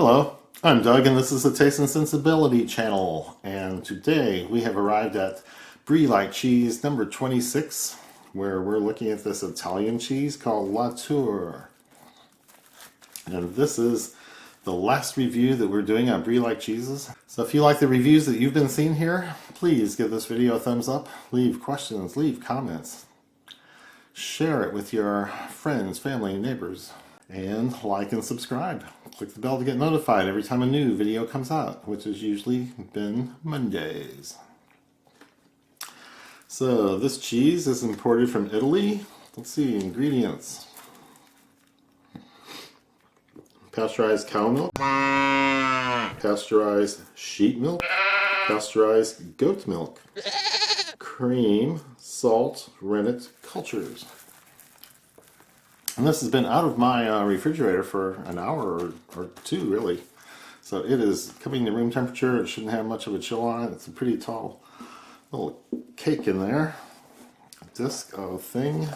Hello, I'm Doug and this is the Taste and Sensibility channel, and today we have arrived at Brie-Like Cheese number 26, where we're looking at this Italian cheese called La Tour. And this is the last review that we're doing on Brie-Like cheeses. So if you like the reviews that you've been seeing here, please give this video a thumbs up, leave questions, leave comments, share it with your friends, family, and neighbors. And like and subscribe. Click the bell to get notified every time a new video comes out, which has usually been Mondays. So this cheese is imported from Italy. Let's see, ingredients. Pasteurized cow milk, pasteurized sheep milk, pasteurized goat milk, cream, salt, rennet cultures. And this has been out of my refrigerator for an hour or two, really. So it is coming to room temperature. It shouldn't have much of a chill on it. It's a pretty tall little cake in there. Disc of thing.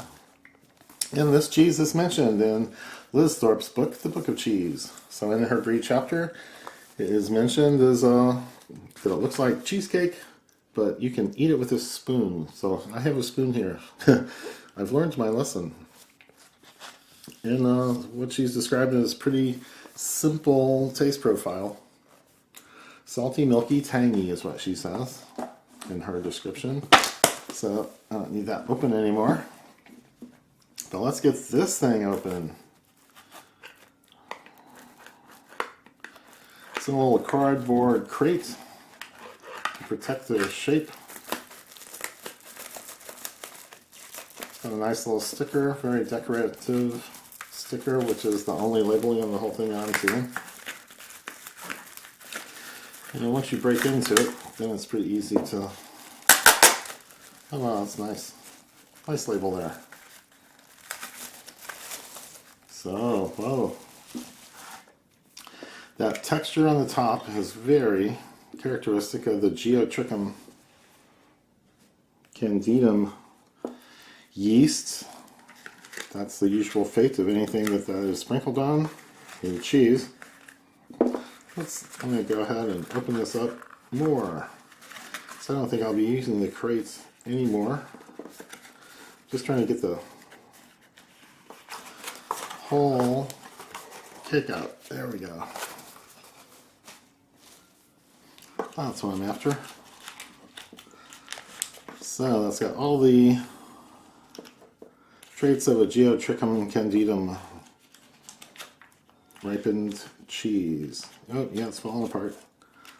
And this cheese is mentioned in Liz Thorpe's book, The Book of Cheese. So in her Brie chapter, it is mentioned as that it looks like cheesecake, but you can eat it with a spoon. So I have a spoon here. I've learned my lesson. And what she's described as pretty simple taste profile. Salty, milky, tangy is what she says in her description. So I don't need that open anymore. But let's get this thing open. It's a little cardboard crate to protect the shape. Got a nice little sticker, very decorative sticker, which is the only labeling on the whole thing I'm seeing. And once you break into it, then it's pretty easy to... Oh wow, that's nice. Nice label there. So, whoa. That texture on the top is very characteristic of the Geotrichum candidum yeast. That's the usual fate of anything that is sprinkled on in cheese. I'm going to go ahead and open this up more. So I don't think I'll be using the crates anymore. Just trying to get the whole cake out. There we go. That's what I'm after. So that's got all the traits of a Geotrichum candidum ripened cheese. Oh yeah, it's falling apart.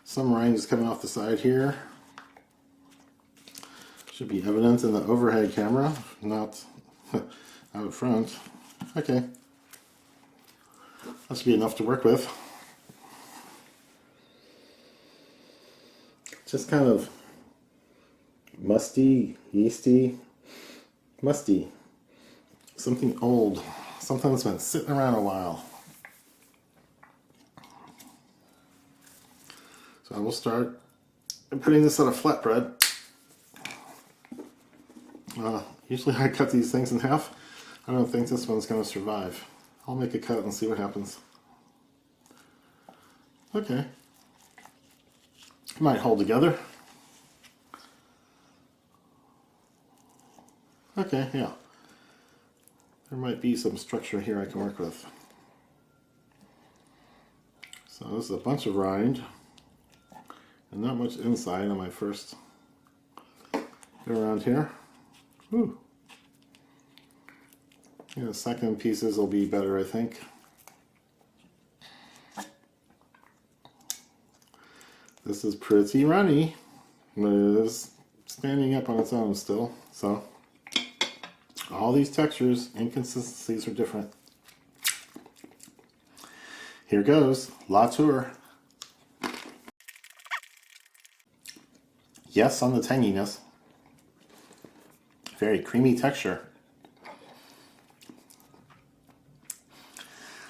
Some rind is coming off the side here. Should be evident in the overhead camera, not out front. Okay. That should be enough to work with. Just kind of musty, yeasty, musty. Something old, something that's been sitting around a while. So I will start putting this on a flatbread. Usually I cut these things in half. I don't think this one's going to survive. I'll make a cut and see what happens. Okay. Might hold together. Okay, yeah. There might be some structure here I can work with. So this is a bunch of rind and not much inside on my first go around here. Whew. Yeah, the second pieces will be better, I think. This is pretty runny, but it is standing up on its own still. So all these textures and consistencies are different. Here goes, La Tour. Yes, on the tanginess. Very creamy texture.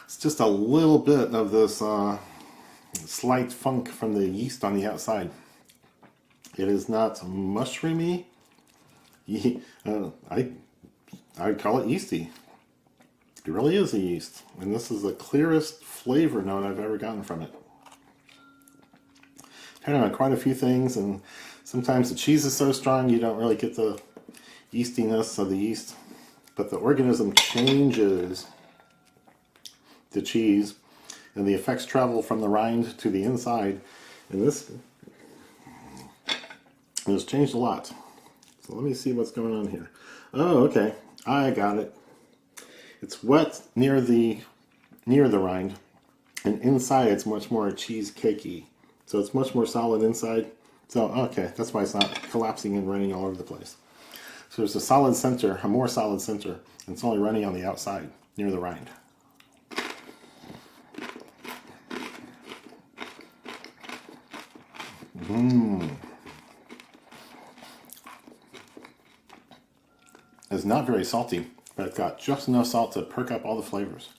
It's just a little bit of this slight funk from the yeast on the outside. It is not mushroomy. I'd call it yeasty. It really is a yeast. And this is the clearest flavor note I've ever gotten from it. Had on quite a few things, and sometimes the cheese is so strong you don't really get the yeastiness of the yeast. But the organism changes the cheese, and the effects travel from the rind to the inside. And this has changed a lot. So let me see what's going on here. Oh, okay. I got it. It's wet near the rind, and inside it's much more cheesecakey. So it's much more solid inside. So, okay, that's why it's not collapsing and running all over the place. So there's a solid center, a more solid center, and it's only running on the outside, near the rind. It's not very salty, but it's got just enough salt to perk up all the flavors.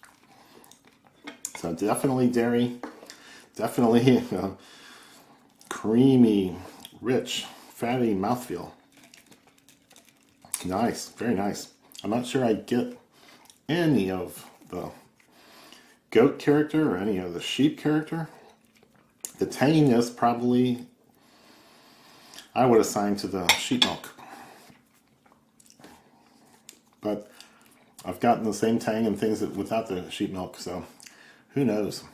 So definitely dairy, definitely creamy, rich, fatty mouthfeel. Nice, very nice. I'm not sure I get any of the goat character or any of the sheep character. The tanginess probably I would assign to the sheep milk. But I've gotten the same tang and things without the sheep milk, so who knows?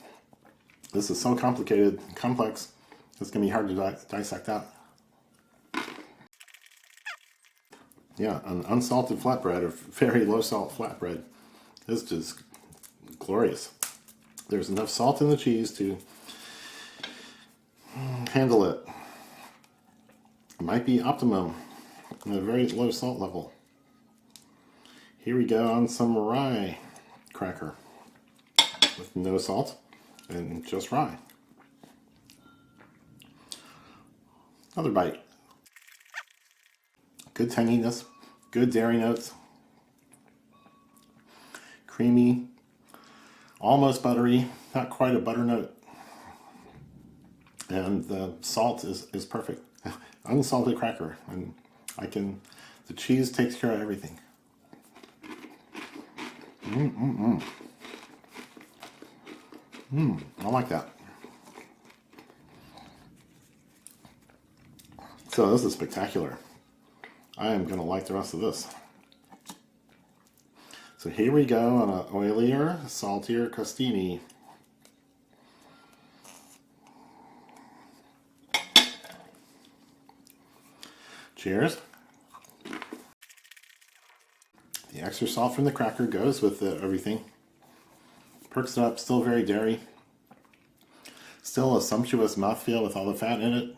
This is so complicated, complex, it's going to be hard to dissect out. Yeah, an unsalted flatbread, or very low salt flatbread, is just glorious. There's enough salt in the cheese to handle it. It might be optimum at a very low salt level. Here we go on some rye cracker with no salt and just rye. Another bite. Good tanginess, good dairy notes, creamy, almost buttery, not quite a butter note. And the salt is perfect. Unsalted cracker, and the cheese takes care of everything. I like that. So this is spectacular. I am going to like the rest of this. So here we go on an oilier, saltier crostini. Cheers. The extra salt from the cracker goes with everything. Perks it up, still very dairy. Still a sumptuous mouthfeel with all the fat in it.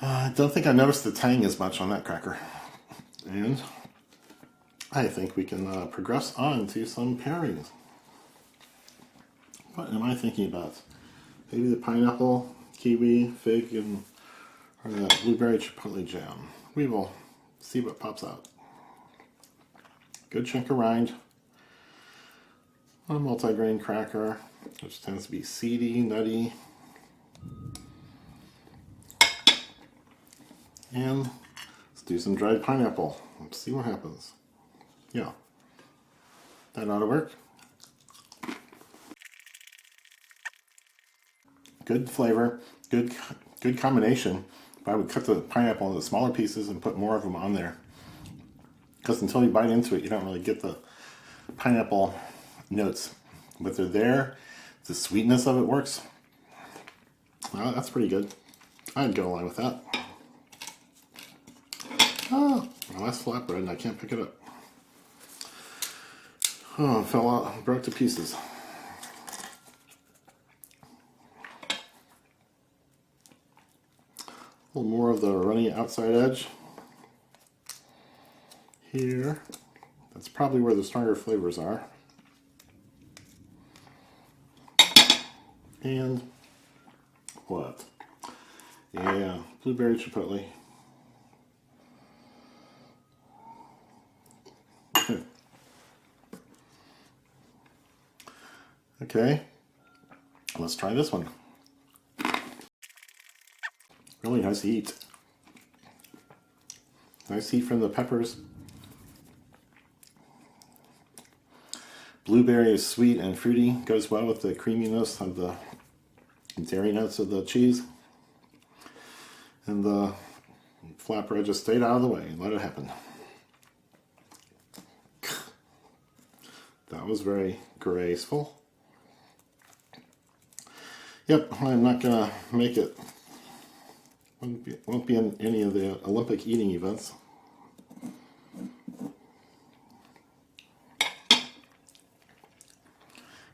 I don't think I noticed the tang as much on that cracker. And I think we can progress on to some pairings. What am I thinking about? Maybe the pineapple, kiwi, fig, or the blueberry chipotle jam. We will see what pops out. Good chunk of rind. A multigrain cracker, which tends to be seedy, nutty. And let's do some dried pineapple. Let's see what happens. Yeah, that ought to work. Good flavor, good combination. But I would cut the pineapple into smaller pieces and put more of them on there. Because until you bite into it, you don't really get the pineapple notes. But they're there. The sweetness of it works. Well, that's pretty good. I'd go along with that. Oh, my last flatbread and I can't pick it up. Oh, it fell out, broke to pieces. A little more of the runny outside edge here. That's probably where the stronger flavors are. And what? Yeah, blueberry chipotle. Okay, let's try this one. Really nice heat. Nice heat from the peppers. blueberry is sweet and fruity, goes well with the creaminess of the dairy notes of the cheese. And the flatbread just stayed out of the way and let it happen. That was very graceful. Yep, I'm not gonna make it. Won't be in any of the Olympic eating events.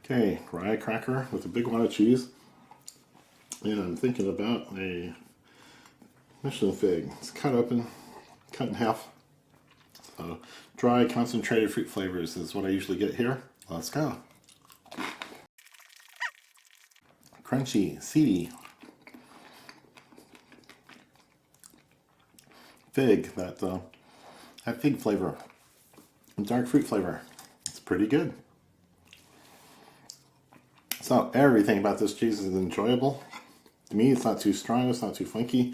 Okay, rye cracker with a big wad of cheese. And I'm thinking about a Michelin fig. It's cut in half. So dry concentrated fruit flavors is what I usually get here. Let's go. Crunchy, seedy fig, that fig flavor, dark fruit flavor. It's pretty good. So everything about this cheese is enjoyable. To me, it's not too strong, it's not too funky.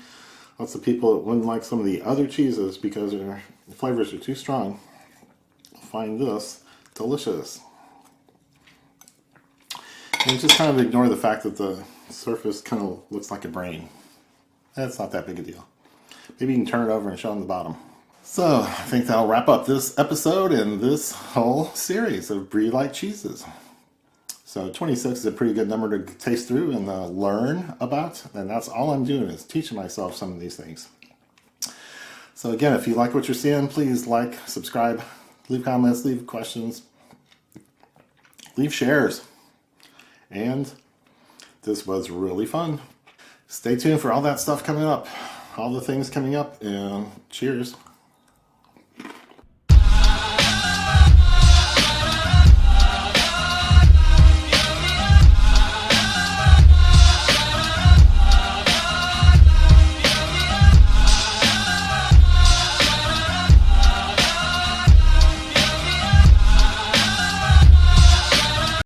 Lots of people that wouldn't like some of the other cheeses because the flavors are too strong find this delicious. And just kind of ignore the fact that the surface kind of looks like a brain. That's not that big a deal. Maybe you can turn it over and show them the bottom. So I think that'll wrap up this episode and this whole series of Brie-Like Cheeses. So 26 is a pretty good number to taste through and learn about. And that's all I'm doing is teaching myself some of these things. So again, if you like what you're seeing, please like, subscribe, leave comments, leave questions, leave shares. And this was really fun. Stay tuned for all that stuff coming up, all the things coming up, and cheers.